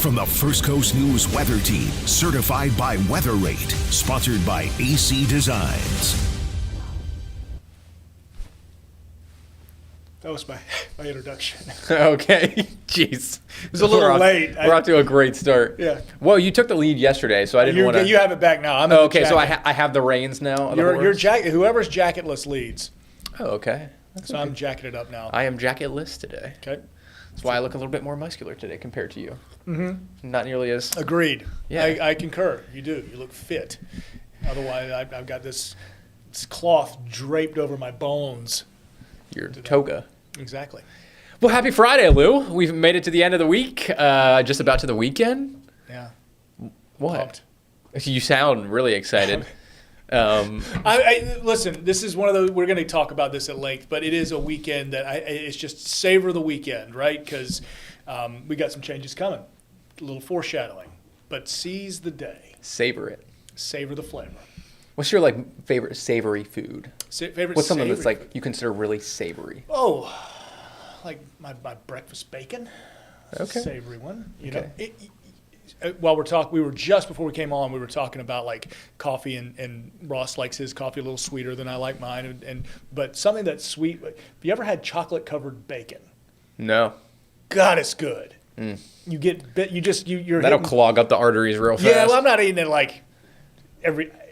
From the First Coast News Weather Team, certified by Weather Rate, sponsored by AC Designs. That was my introduction. Okay. Jeez. It was a little late. We're off to a great start. Yeah. Well, you took the lead yesterday, so I didn't want to. You have it back now. Okay, so I have the reins now. Your jacket. Whoever's jacketless leads. Oh, okay. So I'm jacketed up now. I am jacketless today. Okay. That's why I look a little bit more muscular today compared to you. Mm-hmm. Not nearly as. Agreed. Yeah. I concur. You do. You look fit. Otherwise, I've got this cloth draped over my bones. Your toga. Exactly. Well, happy Friday, Lou. We've made it to the end of the week. Just about to the weekend. Yeah. What? Pumped. You sound really excited. Listen, this is one of those, we're going to talk about this at length, but it is a weekend that it's just savor the weekend, right? Because we got some changes coming, a little foreshadowing, but seize the day. Savor it. Savor the flavor. What's your favorite savory food? What's something that's you consider really savory? Oh, like my breakfast bacon. Okay. Savory one. You Okay. know. While we were just before we came on, we were talking about coffee, and Ross likes his coffee a little sweeter than I like mine, but something that's sweet. Have you ever had chocolate covered bacon? No. God, it's good. You get you're That'll hitting, clog up the arteries real fast. yeah. Well, I'm not eating it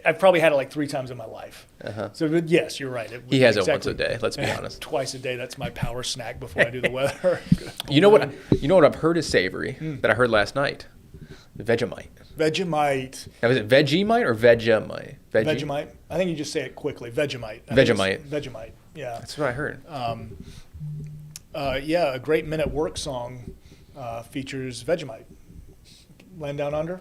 I've probably had it 3 times in my life. Uh-huh. So yes, you're right. He has it once a day. Let's be honest. Twice a day. That's my power snack before I do the weather. You know what I've heard is savory that I heard last night. Vegemite. Vegemite. Now, is it Vegemite or Vegemite? Vegemite. I think you just say it quickly. Vegemite. Vegemite. Yeah. That's what I heard. Yeah, a great Men at Work song features Vegemite. Land Down Under.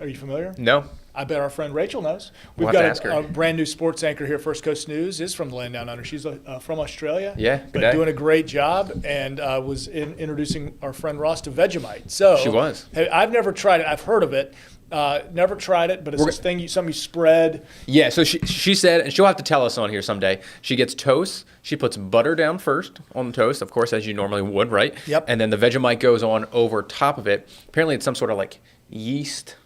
Are you familiar? No. I bet our friend Rachel knows. We'll We've have to got ask her. a brand new sports anchor here, First Coast News, is from the Land Down Under. She's from Australia. Yeah, but good day. doing a great job, and was introducing our friend Ross to Vegemite. So She was. Hey, I've never tried it. I've heard of it. Never tried it, but it's this thing something you spread. Yeah, so she said, and she'll have to tell us on here someday, she gets toast, she puts butter down first on the toast, of course, as you normally would, right? Yep. And then the Vegemite goes on over top of it. Apparently it's some sort of yeast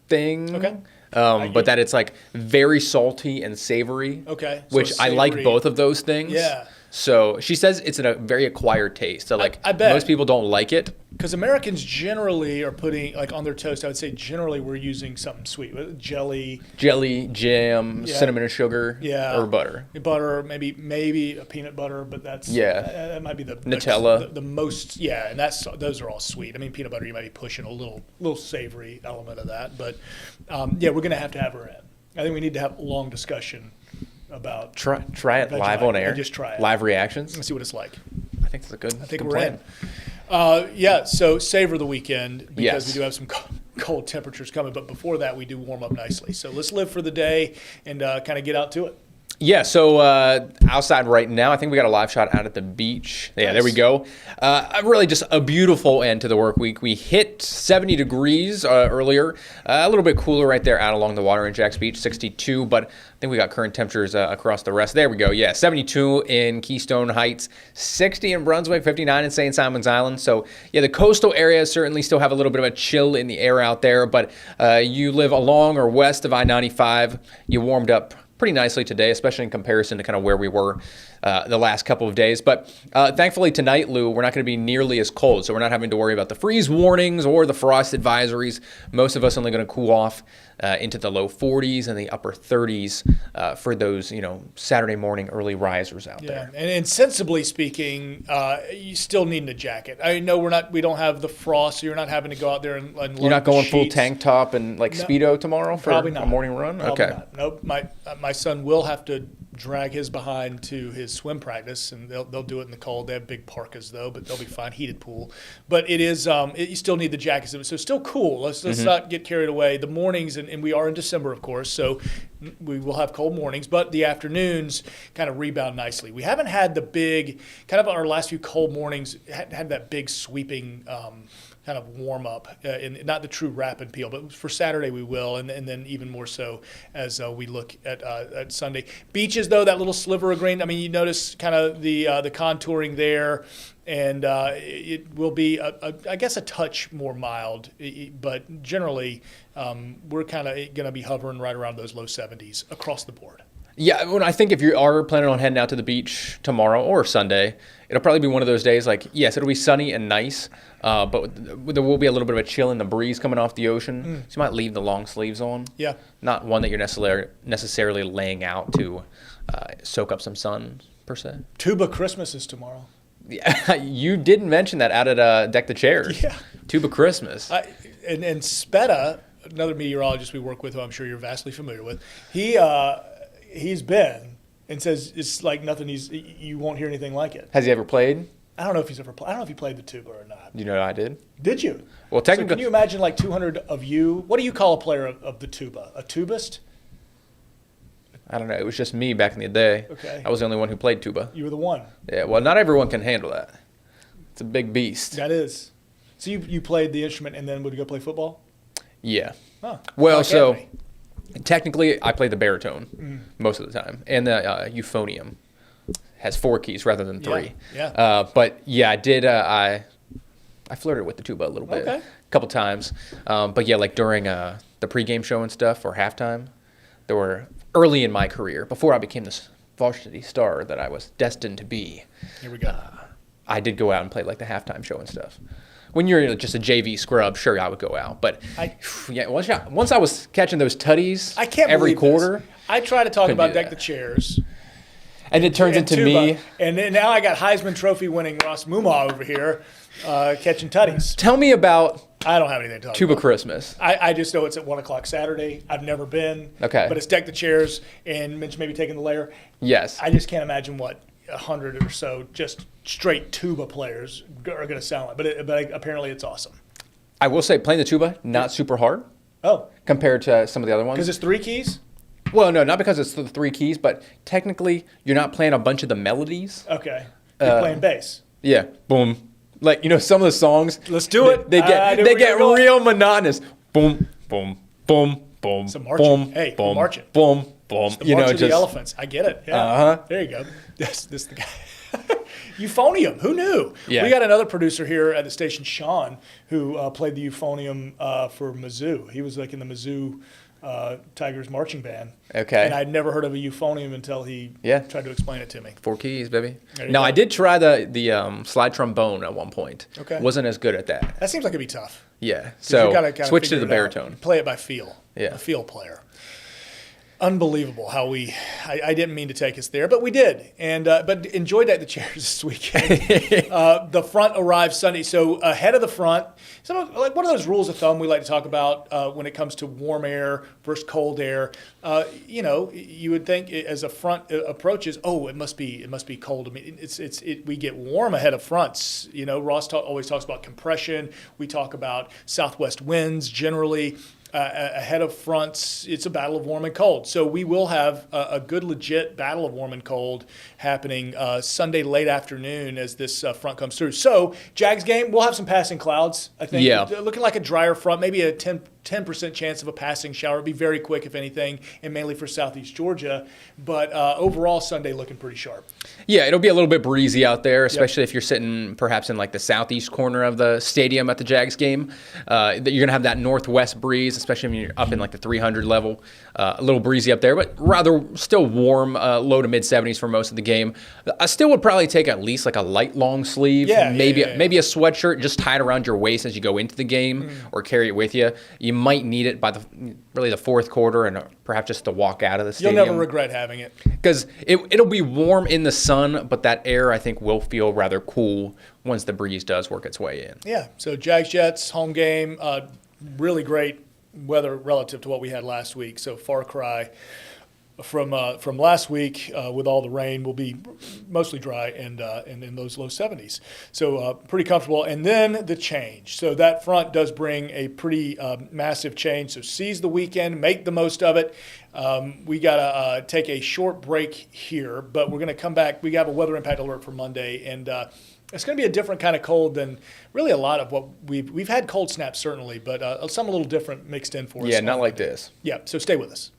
thing. Okay. But that it's very salty and savory. Okay. So Which I like savory. both of those things. Yeah. So she says it's a very acquired taste. So I bet. most people don't like it. Because Americans generally are putting, on their toast, I would say generally we're using something sweet. Jelly, Jam, Yeah. cinnamon and sugar, yeah, or butter. Butter, maybe a peanut butter, but that's that might be the Nutella. the most, yeah, and those are all sweet. I mean, peanut butter, you might be pushing a little savory element of that, but yeah, we're gonna have to have her in. I think we need to have a long discussion about Try it Vegemite. live on air. And just try it. Live reactions. Let's see what it's like. I think that's a good. I think good we're plan. in. Yeah, so savor the weekend because Yes. we do have some cold temperatures coming. But before that, we do warm up nicely. So let's live for the day and kind of get out to it. Yeah, so outside right now, I think we got a live shot out at the beach. Yeah, Nice. There we go. Really just a beautiful end to the work week. We hit 70 degrees earlier. A little bit cooler right there out along the water in Jack's Beach, 62. But I think we got current temperatures across the rest. There we go. Yeah, 72 in Keystone Heights, 60 in Brunswick, 59 in St. Simon's Island. So, yeah, the coastal areas certainly still have a little bit of a chill in the air out there. But you live along or west of I-95, you warmed up pretty nicely today, especially in comparison to kind of where we were the last couple of days. But thankfully tonight, Lou, we're not going to be nearly as cold, so we're not having to worry about the freeze warnings or the frost advisories. Most of us only going to cool off into the low 40s and the upper 30s for those, Saturday morning early risers out there. And sensibly speaking, you still need a jacket. I know we don't have the frost, so you're not having to go out there and You're not going full sheets. tank top and Speedo tomorrow for Probably not. a morning run? Probably Okay. not. Nope. My son will have to drag his behind to his swim practice, and they'll do it in the cold. They have big parkas though, but they'll be fine. Heated pool, but it is you still need the jackets. So it's still cool. Let's not get carried away. The mornings, and we are in December, of course, so we will have cold mornings, but the afternoons kind of rebound nicely. We haven't had the big, kind of our last few cold mornings had that big sweeping kind of warm up, and not the true wrap and peel, but for Saturday we will, and then even more so as we look at Sunday. Beaches, though, that little sliver of green. I mean, you notice kind of the contouring there, and it will be, I guess, a touch more mild, but generally we're kind of going to be hovering right around those low 70s across the board. Yeah, well, I think if you are planning on heading out to the beach tomorrow or Sunday, it'll probably be one of those days like, yes, it'll be sunny and nice, but there will be a little bit of a chill in the breeze coming off the ocean. So you might leave the long sleeves on. Yeah. Not one that you're necessarily laying out to soak up some sun, per se. Tuba Christmas is tomorrow. Yeah, you didn't mention that out at Deck the Chairs. Yeah. Tuba Christmas. And Speta, another meteorologist we work with who I'm sure you're vastly familiar with, he's been and says it's like nothing. You won't hear anything like it. Has he ever played? I don't know if he's ever played. I don't know if he played the tuba or not. You know I did. Did you? Well, technically, so can you imagine like 200 of you? What do you call a player of the tuba? A tubist? I don't know. It was just me back in the day. Okay. I was the only one who played tuba. You were the one. Yeah. Well, not everyone can handle that. It's a big beast. That is. So you played the instrument and then would you go play football? Yeah. Huh. Well, like so Anthony. technically, I play the baritone most of the time, and the euphonium has 4 keys rather than 3. Yeah. But yeah, I did. I flirted with the tuba a little bit, Okay. a couple times. But yeah, like during the pregame show and stuff or halftime, there were early in my career before I became this varsity star that I was destined to be. Here we go. I did go out and play like the halftime show and stuff. When you're just a JV scrub, sure, I would go out. But yeah, once I was catching those tutties I can't every believe quarter. This. I try to talk couldn't about do Deck that. the Chairs. And it turns and into tuba, me. And then now I got Heisman Trophy winning Ross Mumma over here catching tutties. Tell me about I don't have anything to talk Tuba about. Christmas. I just know it's at 1 o'clock Saturday. I've never been. Okay. But it's Deck the Chairs and Mitch maybe taking the layer. Yes. I just can't imagine what 100 or so just straight tuba players are going to sound like. But apparently it's awesome. I will say playing the tuba, not super hard Oh, compared to some of the other ones. because it's 3 keys? Well, no, not because it's the 3 keys, but technically you're not playing a bunch of the melodies. Okay. You're playing bass. Yeah, boom. Like, some of the songs. Let's do it. They I get knew they where get you were going. real monotonous. Boom, boom, boom, boom, Some marching. boom, Hey, boom, marching. boom, boom. The March of the Elephants. I get it. Yeah. Uh-huh. There you go. This is the guy. Euphonium. Who knew? Yeah. We got another producer here at the station, Sean, who played the euphonium for Mizzou. He was like in the Mizzou Tigers marching band. Okay. And I'd never heard of a euphonium until he tried to explain it to me. 4 keys, baby. There you Now, go. I did try the slide trombone at one point. Okay. Wasn't as good at that. That seems like it'd be tough. Yeah. 'Cause So you gotta switch to figure the it out. baritone. Play it by feel. Yeah. A feel player. Unbelievable how I didn't mean to take us there, but we did. And but enjoyed at the Chairs this weekend. The front arrived Sunday, so ahead of the front. Like one of those rules of thumb we like to talk about when it comes to warm air versus cold air. You would think as a front approaches, it must be cold. I mean, we get warm ahead of fronts. Ross always talks about compression. We talk about southwest winds generally. Ahead of fronts, it's a battle of warm and cold. So we will have a good, legit battle of warm and cold happening Sunday late afternoon as this front comes through. So Jags game, we'll have some passing clouds, I think. Yeah. Looking like a drier front, maybe a 10% chance of a passing shower. It'll be very quick, if anything, and mainly for southeast Georgia. But overall, Sunday looking pretty sharp. Yeah, it'll be a little bit breezy out there, especially if you're sitting perhaps in like the southeast corner of the stadium at the Jags game. You're going to have that northwest breeze, especially when you're up in like the 300 level. A little breezy up there, but rather still warm, low to mid 70s for most of the game. I still would probably take at least like a light long sleeve, maybe a sweatshirt just tied around your waist as you go into the game or carry it with you. You might need it by the fourth quarter and perhaps just to walk out of the stadium. You'll never regret having it. Because it'll be warm in the sun, but that air I think will feel rather cool once the breeze does work its way in. Yeah, so Jags Jets home game, really great weather relative to what we had last week. So far cry from last week with all the rain. Will be mostly dry and in those low 70s. So pretty comfortable. And then the change. So that front does bring a pretty massive change. So seize the weekend, make the most of it. We got to take a short break here, but we're going to come back. We have a weather impact alert for Monday, and It's going to be a different kind of cold than really a lot of what we've had cold snaps certainly, but some a little different mixed in for us. Yeah, not like this. Yeah, so stay with us.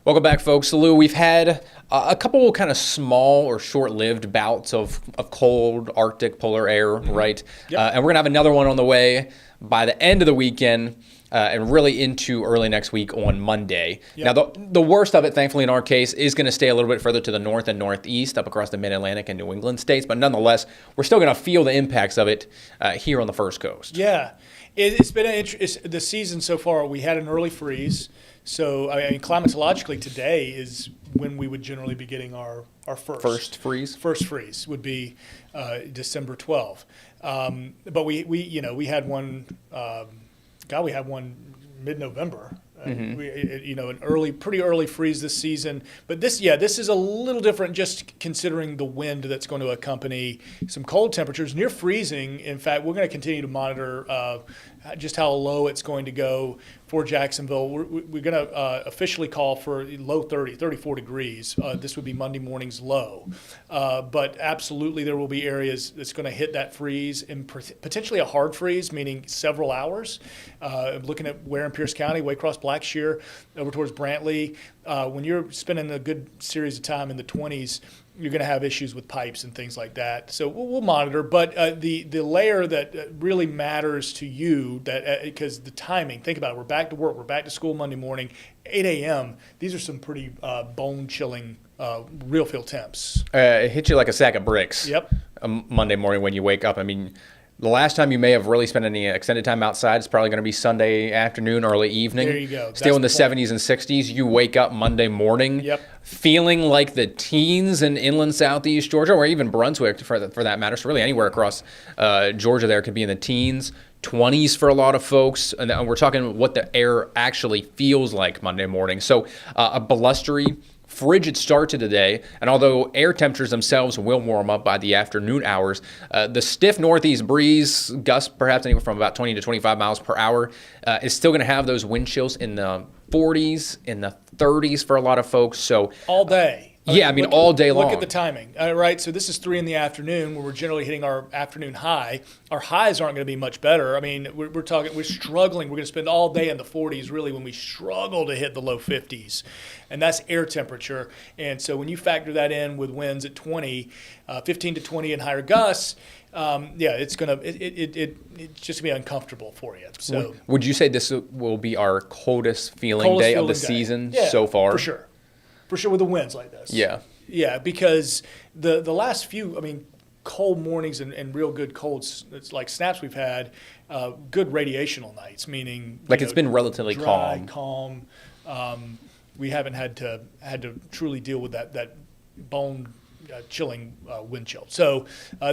Welcome back, folks. Lew, we've had a couple kind of small or short-lived bouts of cold Arctic polar air, right? Yep. And we're going to have another one on the way by the end of the weekend and really into early next week on Monday. Yep. Now, the worst of it, thankfully, in our case, is going to stay a little bit further to the north and northeast, up across the Mid-Atlantic and New England states. But nonetheless, we're still going to feel the impacts of it here on the First Coast. Yeah, it's been the season so far. We had an early freeze. So, I mean, climatologically today is when we would generally be getting our first. First freeze? First freeze would be December 12th. But we had one, we had one mid-November. Mm-hmm. Pretty early freeze this season. But this is a little different just considering the wind that's going to accompany some cold temperatures near freezing. In fact, we're going to continue to monitor just how low it's going to go for Jacksonville. We're going to officially call for low 34 degrees. This would be Monday morning's low. But absolutely there will be areas that's going to hit that freeze and potentially a hard freeze, meaning several hours. Looking at Ware and Pierce County, Waycross, Blackshear, over towards Brantley. When you're spending a good series of time in the 20s, you're going to have issues with pipes and things like that. So we'll monitor. But the layer that really matters to you, that because the timing, think about it. We're back to work. We're back to school Monday morning, 8 a.m. These are some pretty bone-chilling real feel temps. It hits you like a sack of bricks. Yep. Monday morning when you wake up. I mean, the last time you may have really spent any extended time outside is probably going to be Sunday afternoon, early evening. There you go. Still in the That's the point. 70s and 60s. You wake up Monday morning Yep. feeling like the teens in inland southeast Georgia, or even Brunswick for that matter. So really anywhere across Georgia there could be in the teens, 20s for a lot of folks. And we're talking what the air actually feels like Monday morning. So a blustery, frigid start to the day, and although air temperatures themselves will warm up by the afternoon hours, the stiff northeast breeze, gusts perhaps anywhere from about 20 to 25 miles per hour, is still going to have those wind chills in the 40s, in the 30s for a lot of folks. So All day. All day long. Look at the timing, right? So this is 3 in the afternoon where we're generally hitting our afternoon high. Our highs aren't going to be much better. I mean, we're struggling. We're going to spend all day in the 40s really when we struggle to hit the low 50s. And that's air temperature. And so when you factor that in with winds at 20, 15 to 20 and higher gusts, it's just going to be uncomfortable for you. So would you say this will be our coldest feeling day of the season so far? For sure with the winds like this. Yeah. Yeah, because the last few, I mean, cold mornings and real good colds, it's like snaps we've had, good radiational nights, meaning Like it's been relatively dry, calm. We haven't had to truly deal with that bone chilling wind chill. So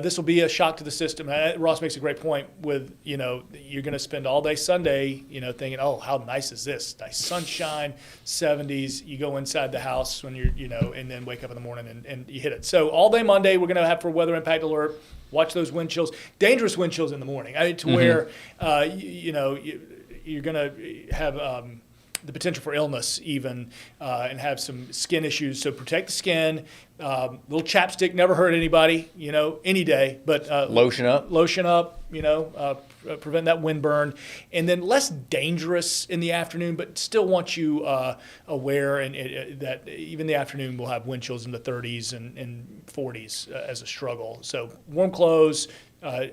this will be a shock to the system. Ross makes a great point with, you're going to spend all day Sunday, thinking, oh, how nice is this? Nice sunshine, 70s. You go inside the house when you're, and then wake up in the morning and you hit it. So all day Monday, we're going to have for weather impact alert. Watch those wind chills, dangerous wind chills in the morning. Where, you're going to have the potential for illness even and have some skin issues. So protect the skin. Little chapstick never hurt anybody, any day. But Lotion up, prevent that wind burn. And then less dangerous in the afternoon, but still want you aware and that even the afternoon will have wind chills in the 30s and 40s as a struggle. So warm clothes.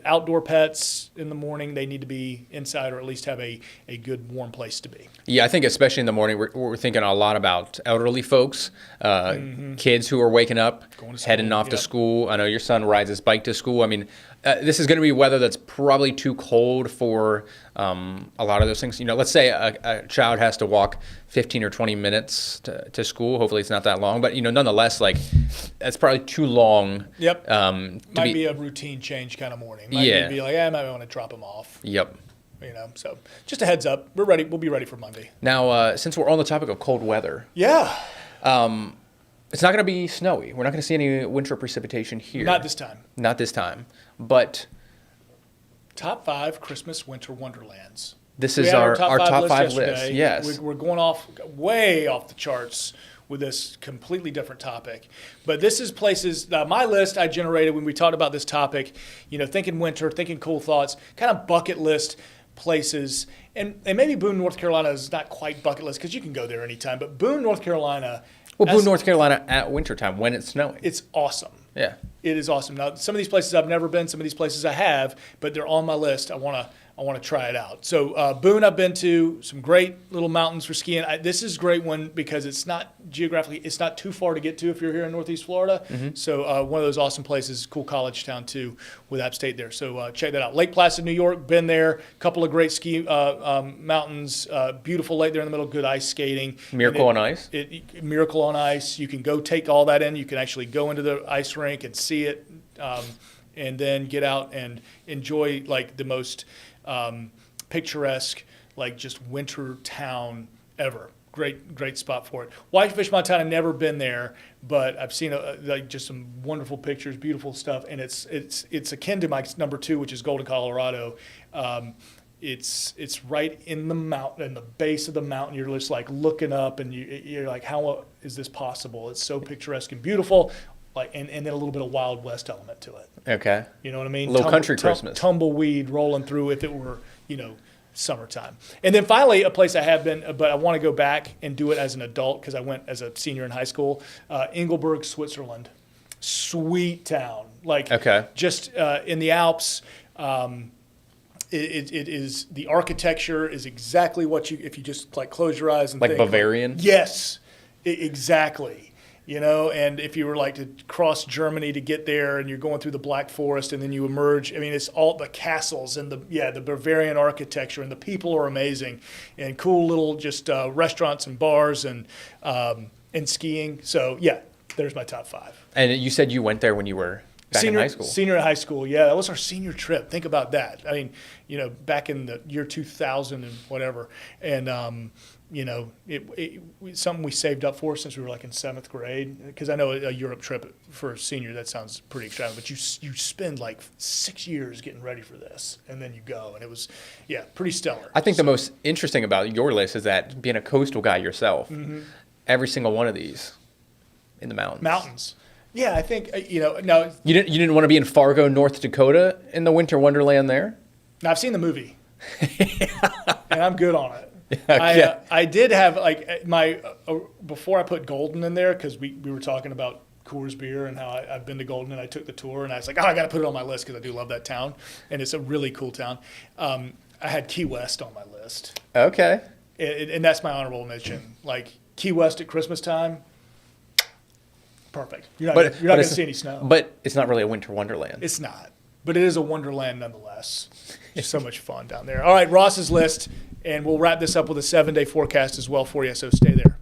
Outdoor pets in the morning, they need to be inside or at least have a good warm place to be. Yeah, I think especially in the morning, we're thinking a lot about elderly folks, kids who are waking up, heading off to school. I know your son rides his bike to school. I mean, this is going to be weather that's probably too cold for a lot of those things. Let's say a child has to walk 15 or 20 minutes to school. Hopefully it's not that long. But, nonetheless, that's probably too long. Yep. Might be a routine change kind of morning. Might be like, I might want to drop him off. Yep. So just a heads up. We're ready. We'll be ready for Monday. Now, since we're on the topic of cold weather. Yeah. It's not going to be snowy. We're not going to see any winter precipitation here. Not this time. Not this time. But top 5 Christmas winter wonderlands. This is our top five list. Yes. We're going way off the charts with this completely different topic. But this is places, my list I generated when we talked about this topic, thinking winter, thinking cool thoughts, kind of bucket list places. And maybe Boone, North Carolina is not quite bucket list because you can go there anytime. But Boone, North Carolina. Well, Boone, North Carolina at wintertime when it's snowing. It's awesome. Yeah. It is awesome. Now, some of these places I've never been, some of these places I have, but they're on my list. I want to try it out. So Boone I've been to, some great little mountains for skiing. This is a great one because it's not geographically, it's not too far to get to if you're here in Northeast Florida. Mm-hmm. So one of those awesome places, cool college town too with App State there. So check that out. Lake Placid, New York, been there. Couple of great ski mountains, beautiful lake there in the middle, good ice skating. Miracle on Ice? Miracle on Ice. You can go take all that in. You can actually go into the ice rink and see it and then get out and enjoy the most picturesque, just winter town ever. Great spot for it. Whitefish, Montana, never been there, but I've seen just some wonderful pictures, beautiful stuff, and it's akin to my number 2, which is Golden, Colorado. It's right in the mountain, in the base of the mountain. You're just looking up, and you're like, how is this possible? It's so picturesque and beautiful. And then a little bit of Wild West element to it. Okay. You know what I mean? A little country Christmas. Tumbleweed rolling through if it were, summertime. And then finally, a place I have been, but I want to go back and do it as an adult because I went as a senior in high school. Engelberg, Switzerland. Sweet town. Just in the Alps. It is, the architecture is exactly what if you just close your eyes and think. Bavarian? Yes, exactly. And if you were to cross Germany to get there and you're going through the Black Forest and then you emerge, I mean, it's all the castles and the Bavarian architecture and the people are amazing and cool little just restaurants and bars and skiing. So, yeah, there's my top 5. And you said you went there when you were back in high school. Senior in high school, yeah. That was our senior trip. Think about that. I mean, back in the year 2000 and whatever. And, something we saved up for since we were in 7th grade. Because I know a Europe trip for a senior, that sounds pretty extravagant. But you spend 6 years getting ready for this, and then you go. And it was, pretty stellar. I think the most interesting about your list is that being a coastal guy yourself, every single one of these in the mountains. Mountains. Yeah, I think, now. You didn't want to be in Fargo, North Dakota in the winter wonderland there? Now, I've seen the movie. And I'm good on it. I did have before I put Golden in there because we were talking about Coors beer and how I've been to Golden and I took the tour and I was like, I got to put it on my list because I do love that town and it's a really cool town. I had Key West on my list. Okay. And that's my honorable mention. Key West at Christmas time, Perfect. You're not going to see any snow. But it's not really a winter wonderland. It's not. But it is a wonderland nonetheless. It's so much fun down there. All right, Ross's list, and we'll wrap this up with a 7-day forecast as well for you, so stay there.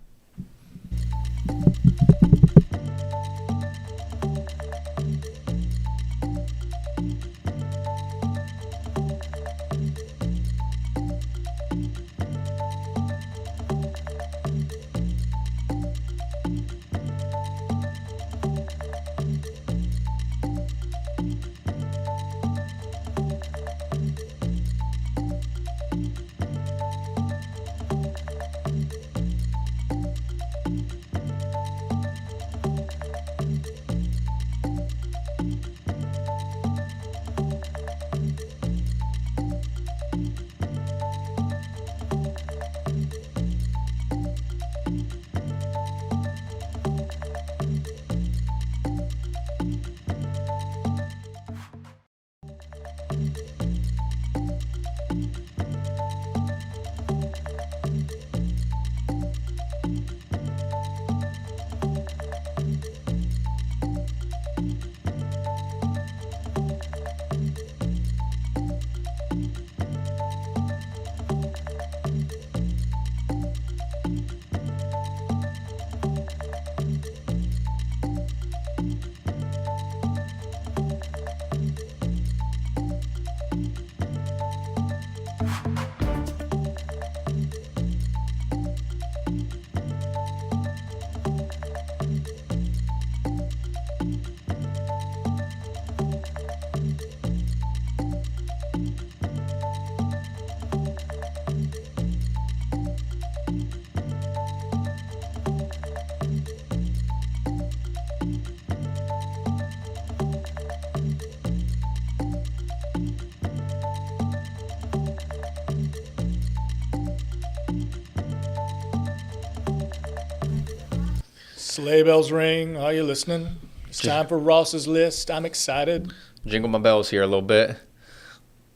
Sleigh bells ring. Are you listening? It's time for Ross's list. I'm excited. Jingle my bells here a little bit.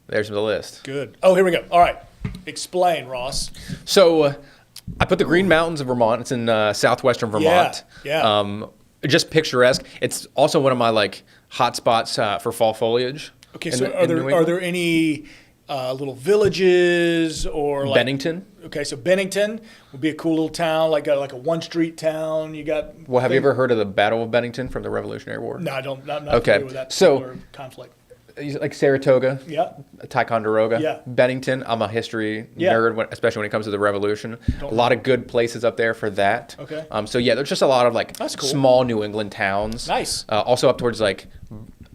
There's the list. Good. Oh, here we go. All right. Explain, Ross. So I put the Green Mountains of Vermont. It's in southwestern Vermont. Yeah. Just picturesque. It's also one of my hot spots for fall foliage. Okay, so are there any little villages or Bennington? Okay, so Bennington would be a cool little town, like a one street town. You got. Well, have you ever heard of the Battle of Bennington from the Revolutionary War? No, I don't. I'm not familiar with that particular conflict. Like Saratoga, yeah, Ticonderoga, yeah. Bennington. I'm a history nerd, especially when it comes to the Revolution. A lot of good places up there for that. Okay. So yeah, there's just a lot of That's cool. small New England towns. Nice. Also up towards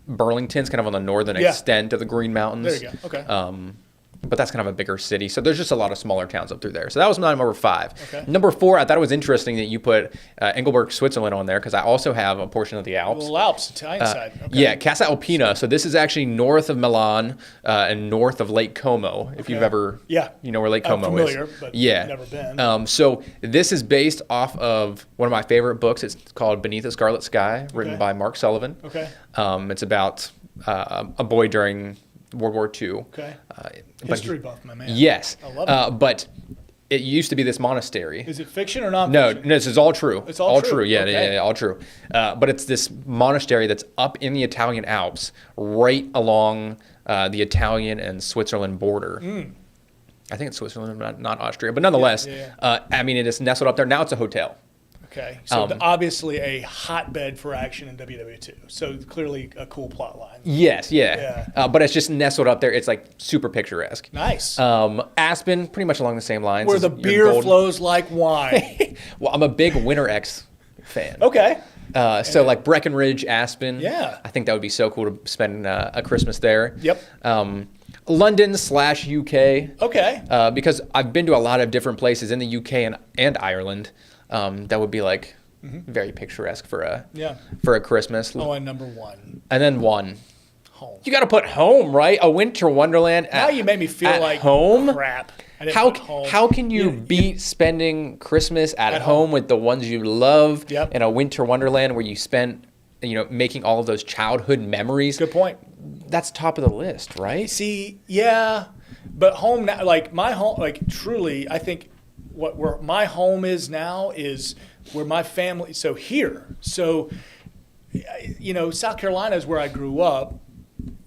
Burlington's kind of on the northern extent of the Green Mountains. There you go. Okay. But that's kind of a bigger city. So there's just a lot of smaller towns up through there. So that was my number 5. Okay. Number 4, I thought it was interesting that you put Engelberg, Switzerland on there because I also have a portion of the Alps. Little Alps, Italian side. Okay. Yeah, Casa Alpina. So this is actually north of Milan and north of Lake Como, if you've ever, you know where Lake Como is. I'm familiar, but never been. So this is based off of one of my favorite books. It's called Beneath a Scarlet Sky, written by Mark Sullivan. Okay. It's about a boy during World War II. Okay. History buff, my man. Yes. I love it. But it used to be this monastery. Is it fiction or non-fiction? No, this is all true. It's all true. Yeah, Okay. yeah, all true. But it's this monastery that's up in the Italian Alps, right along the Italian and Switzerland border. I think it's Switzerland, not Austria, but nonetheless, I mean, it is nestled up there. Now it's a hotel. Okay, so obviously a hotbed for action in WW2. So clearly a cool plot line. Yes, but it's just nestled up there. It's super picturesque. Nice. Aspen, pretty much along the same lines. Where the beer flows like wine. Well, I'm a big Winter X fan. Okay. So Breckenridge, Aspen. Yeah. I think that would be so cool to spend a Christmas there. Yep. London/UK. Okay. Because I've been to a lot of different places in the UK and Ireland. That would be very picturesque for a Christmas. Oh, and number 1. And then 1. Home. You got to put home, right? A winter wonderland. Now you made me feel like home. Crap. How can you beat spending Christmas at home with the ones you love in a winter wonderland where you spent, making all of those childhood memories? Good point. That's top of the list, right? See, yeah, but home now, my home, truly, I think where my home is now is where my family, so South Carolina is where I grew up,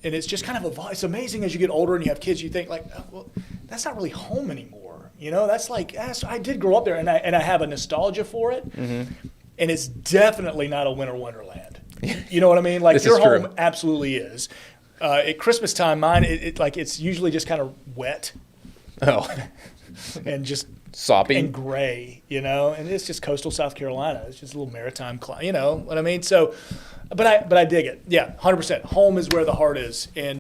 and it's just kind of it's amazing as you get older and you have kids, you think like, oh, well, that's not really home anymore. I did grow up there, and I have a nostalgia for it, and it's definitely not a winter wonderland. You know what I mean? Like your home absolutely is. At Christmas time, mine it's usually just kind of wet. Oh, and just soppy and gray, and it's just coastal South Carolina. It's just a little maritime climate, you know what I mean? So, but I dig it. Yeah, 100%. Home is where the heart is, and